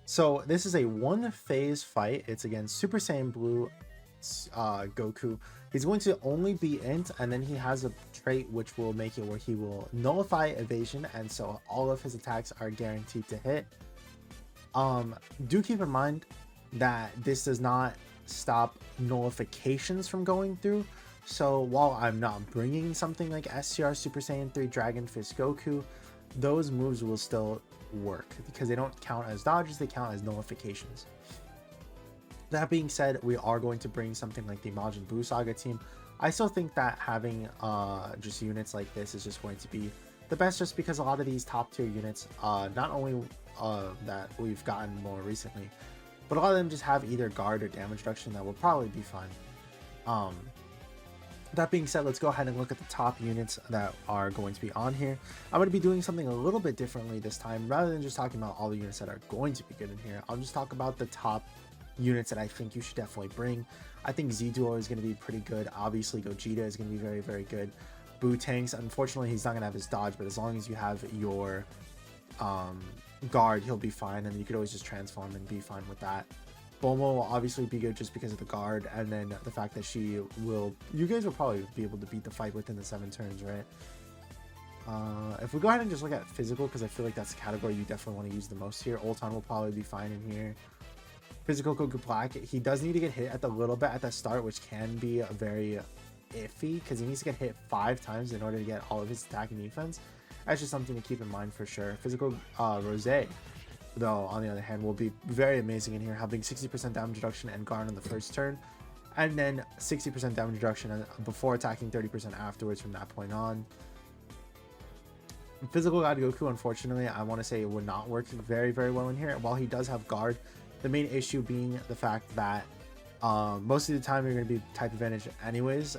So this is a one phase fight. It's against Super Saiyan Blue Goku. He's going to only be int, and then he has a trait which will make it where he will nullify evasion, and so all of his attacks are guaranteed to hit. Do keep in mind that this does not stop nullifications from going through. So while I'm not bringing something like SCR Super Saiyan 3 Dragon Fist Goku, those moves will still work because they don't count as dodges, they count as nullifications. That being said, we are going to bring something like the Majin Buu Saga team. I still think that having just units like this is just going to be the best, just because a lot of these top tier units, not only that we've gotten more recently, but a lot of them just have either guard or damage reduction that will probably be fun. That being said, let's go ahead and look at the top units that are going to be on here. I'm going to be doing something a little bit differently this time. Rather than just talking about all the units that are going to be good in here, I'll just talk about the top units that I think you should definitely bring. I think Z-Duo is going to be pretty good. Obviously, Gogeta is going to be very, very good. Boo Tanks, unfortunately, he's not going to have his dodge, but as long as you have your guard, he'll be fine, and you could always just transform and be fine with that. Bulma will obviously be good just because of the guard, and then the fact that she will... You guys will probably be able to beat the fight within the 7 turns, right? If we go ahead and just look at physical, because I feel like that's the category you definitely want to use the most here. Ulton will probably be fine in here. Physical Goku Black, he does need to get hit at the little bit at the start, which can be a very iffy, because he needs to get hit 5 times in order to get all of his attack and defense. That's just something to keep in mind for sure. Physical Rose, though, on the other hand, will be very amazing in here, having 60% damage reduction and guard on the first turn, and then 60% damage reduction before attacking, 30% afterwards from that point on. Physical God Goku, unfortunately, I want to say it would not work very, very well in here. While he does have guard, the main issue being the fact that most of the time you're going to be type advantage anyways,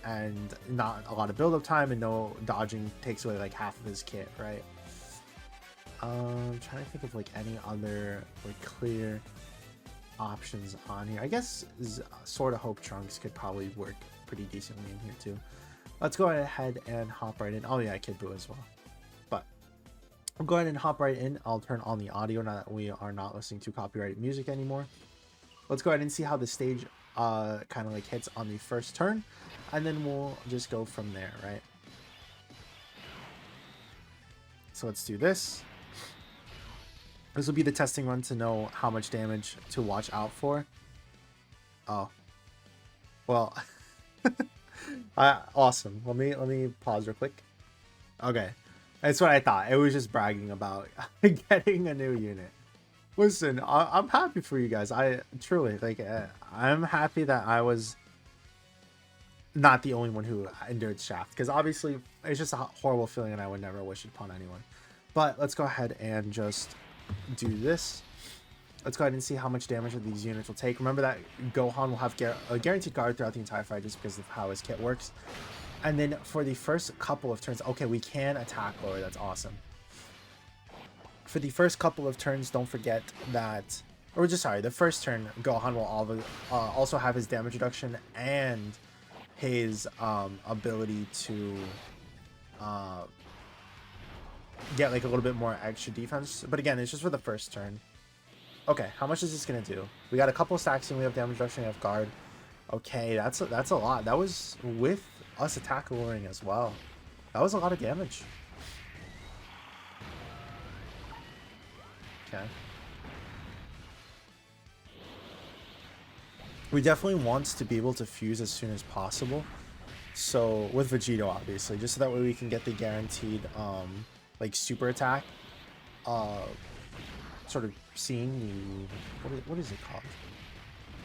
and not a lot of build-up time, and no dodging takes away like half of his kit, right? I'm trying to think of like any other like clear options on here. I guess Sword of Hope Trunks could probably work pretty decently in here too. Let's go ahead and hop right in. Oh yeah, Kid Buu as well. But I'll go ahead and hop right in. I'll turn on the audio now that we are not listening to copyrighted music anymore. Let's go ahead and see how the stage kind of like hits on the first turn, and then we'll just go from there, right? So let's do this. This will be the testing run to know how much damage to watch out for. Oh, well, awesome. Let me pause real quick. Okay, that's what I thought. It was just bragging about getting a new unit. Listen, I'm happy for you guys. I truly like. I'm happy that I was not the only one who endured Shaft, because obviously it's just a horrible feeling, and I would never wish it upon anyone. But let's go ahead and just do this. Let's go ahead and see how much damage these units will take. Remember that Gohan will have a guaranteed guard throughout the entire fight just because of how his kit works. And then for the first couple of turns, okay, we can attack lower. That's awesome. For the first couple of turns, don't forget that, or just sorry, the first turn, Gohan will also have his damage reduction and his ability to get like a little bit more extra defense, but again, it's just for the first turn. Okay, how much is this gonna do? We got a couple stacks and we have damage reduction, we have guard. Okay, that's a lot. That was with us attack lowering as well. That was a lot of damage. Okay. We definitely want to be able to fuse as soon as possible. So with Vegito, obviously, just so that way we can get the guaranteed like super attack, sort of seeing what is it called?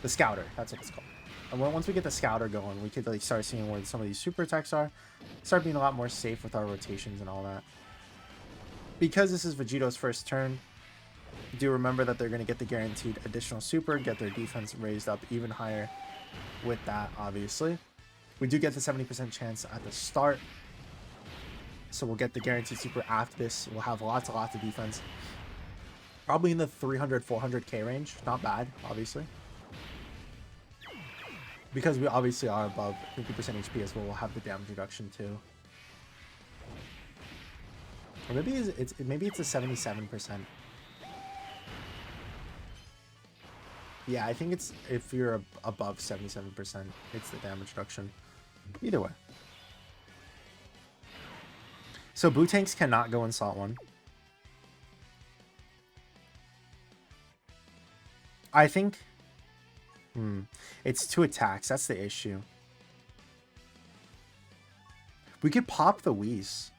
The Scouter. That's what it's called. And once we get the Scouter going, we could like start seeing where some of these super attacks are, start being a lot more safe with our rotations and all that. Because this is Vegito's first turn, do remember that they're going to get the guaranteed additional super, get their defense raised up even higher with that, obviously. We do get the 70% chance at the start, so we'll get the guaranteed super after this. We'll have lots of defense. Probably in the 300-400k range. Not bad, obviously. Because we obviously are above 50% HP as well, we'll have the damage reduction too. Or maybe it's a 77%. Yeah, I think it's if you're above 77%, it's the damage reduction. Either way. So Boo tanks cannot go in slot 1. I think... It's 2 attacks. That's the issue. We could pop the Whis.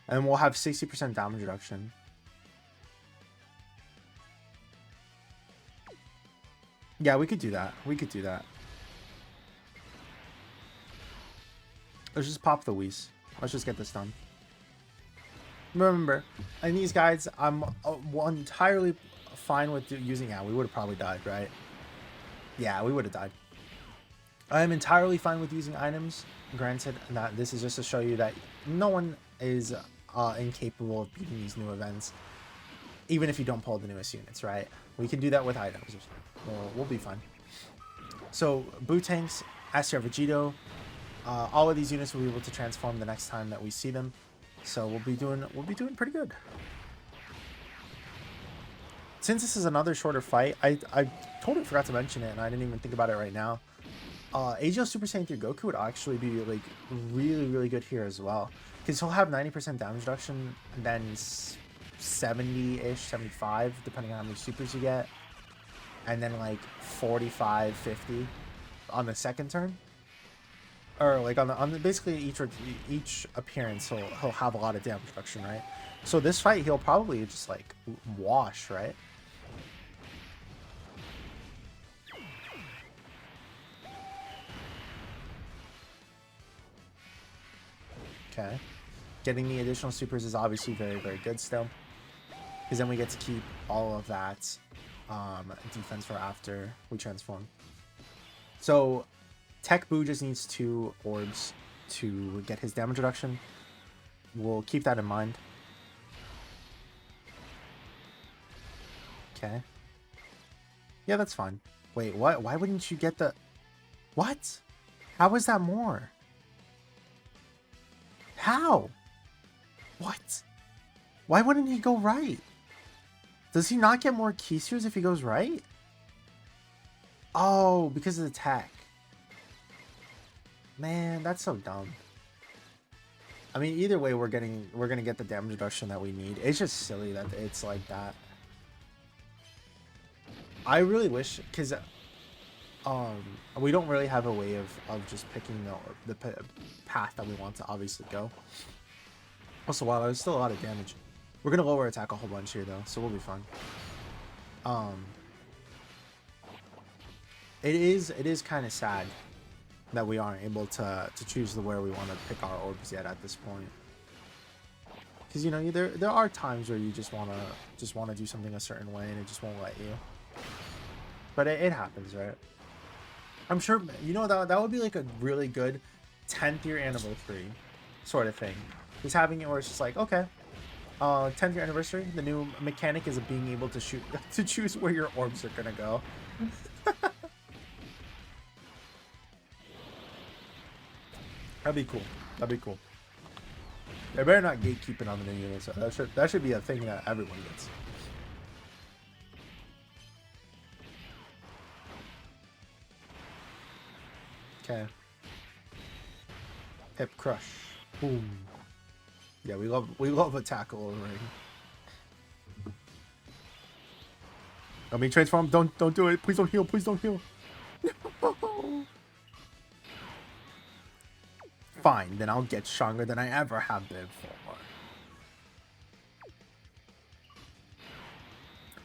And we'll have 60% damage reduction. Yeah, we could do that. We could do that. Let's just pop the Whis. Let's just get this done. Remember, in these guides, I'm entirely fine with using... Yeah, we would have probably died, right? Yeah, we would have died. I'm entirely fine with using items. Granted, that this is just to show you that no one is incapable of beating these new events. Even if you don't pull the newest units, right? We can do that with items. We'll be fine. So, Boo tanks, Aster Vegito, all of these units will be able to transform the next time that we see them. So we'll be doing pretty good. Since this is another shorter fight, I totally forgot to mention it, and I didn't even think about it right now. AGL Super Saiyan 3 Goku would actually be like really good here as well, because he'll have 90% damage reduction, and then 70-ish, 75, depending on how many supers you get, and then like 45, 50 on the second turn, or like on the basically each appearance he'll have a lot of damage reduction, right? So this fight he'll probably just like wash, right? Okay, getting the additional supers is obviously very good still, because then we get to keep all of that defense for after we transform. So Tech Boo just needs 2 orbs to get his damage reduction. We'll keep that in mind. Okay. Yeah, that's fine. Wait, what? Why wouldn't you get the... What? How is that more? How? What? Why wouldn't he go right? Does he not get more Keyspheres if he goes right? Oh, because of the tech. Man, that's so dumb. I mean, either way, we're gonna get the damage reduction that we need. It's just silly that it's like that. I really wish, because we don't really have a way of just picking the path that we want to obviously go. Also, wow, there's still a lot of damage. We're gonna lower attack a whole bunch here though, so we'll be fine. It is kind of sad that we aren't able to choose where we want to pick our orbs yet at this point. Because, you know, there are times where you just want to do something a certain way and it just won't let you. But it happens, right? I'm sure, you know, that would be like a really good 10th year anniversary sort of thing. Just having it where it's just like, okay, 10th year anniversary, the new mechanic is being able to choose where your orbs are gonna go. That'd be cool. That'd be cool. They better not gatekeep it on the new units. So that should be a thing that everyone gets. Okay. Hip crush. Boom. Yeah, we love a tackle over ring. I mean, transform. Don't do it. Please don't heal. Please don't heal. Fine, then I'll get stronger than I ever have been before.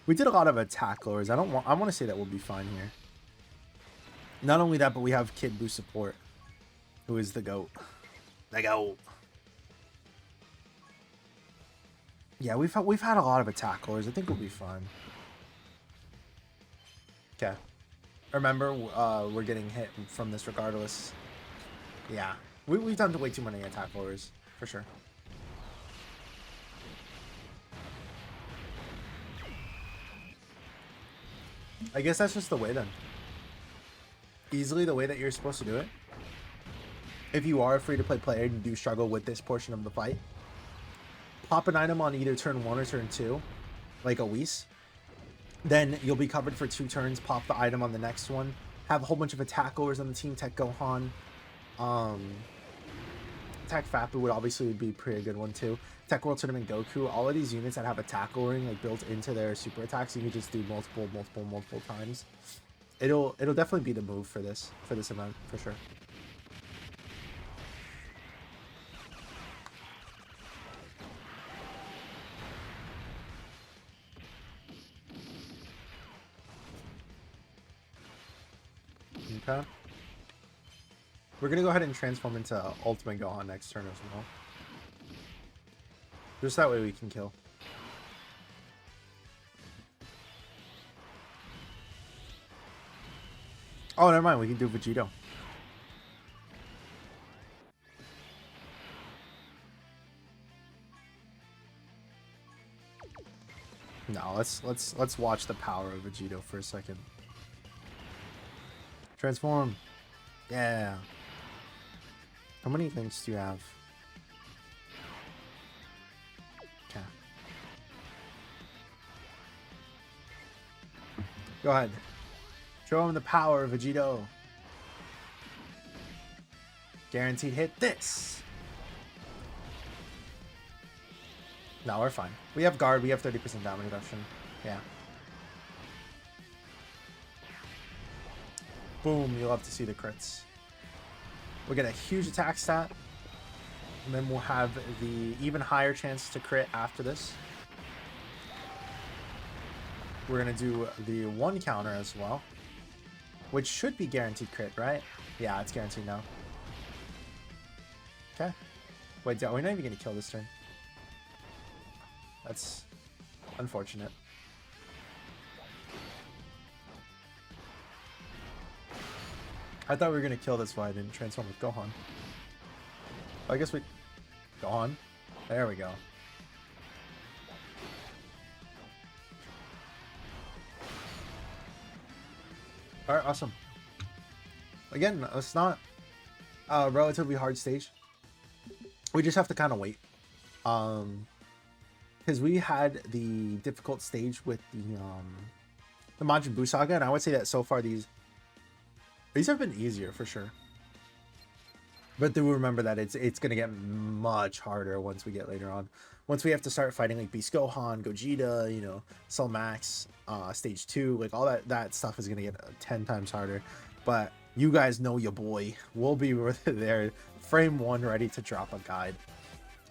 We did a lot of attack lowers. I want to say that we'll be fine here. Not only that, but we have Kid Boo support, who is the GOAT. The GOAT. Yeah, we've had a lot of attack lowers. I think we'll be fine. Okay. Remember, we're getting hit from this regardless. Yeah. We've done way too many attack lowers, for sure. I guess that's just the way then. Easily the way that you're supposed to do it. If you are a free-to-play player and you do struggle with this portion of the fight, pop an item on either turn 1 or turn 2, like a Whis, Then you'll be covered for 2 turns, pop the item on the next one, have a whole bunch of attackers on the team, Tech Gohan. Attack Fappu would obviously be a pretty good one too. Tech World Tournament Goku, all of these units that have attackering like built into their super attacks, you can just do multiple times. It'll definitely be the move for this event for sure. Okay. We're gonna go ahead and transform into Ultimate Gohan next turn as well. Just that way we can kill. Oh, never mind. We can do Vegito. No, let's watch the power of Vegito for a second. Transform. Yeah. How many things do you have? Okay. Go ahead. Show him the power of Vegito. Guaranteed hit this. No, we're fine. We have guard. We have 30% damage reduction. Yeah. Boom. You'll have to see the crits. We'll get a huge attack stat. And then we'll have the even higher chance to crit after this. We're going to do the 1 counter as well. Which should be guaranteed crit, right? Yeah, it's guaranteed now. Okay. Wait, we're not even going to kill this turn. That's unfortunate. I thought we were going to kill this while I didn't transform with Gohan. I guess we... Gohan? There we go. Alright, awesome. Again, it's not a relatively hard stage. We just have to kind of wait. Because we had the difficult stage with the Majin Buu Saga, and I would say that so far these have been easier for sure. But do remember that it's gonna get much harder once we get later on. Once we have to start fighting like Beast Gohan, Gogeta, you know, Cell Max, Stage 2, like all that stuff is gonna get 10 times harder. But you guys know your boy. We'll be there, frame 1, ready to drop a guide.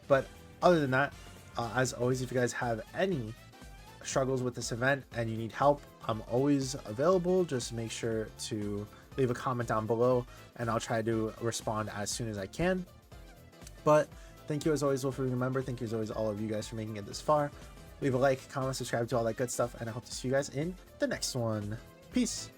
But other than that, as always, if you guys have any struggles with this event and you need help, I'm always available. Just make sure to leave a comment down below and I'll try to respond as soon as I can. But thank you as always, Wolf, for being a member. Thank you as always, all of you guys, for making it this far. Leave a like, comment, subscribe to all that good stuff, and I hope to see you guys in the next one. Peace.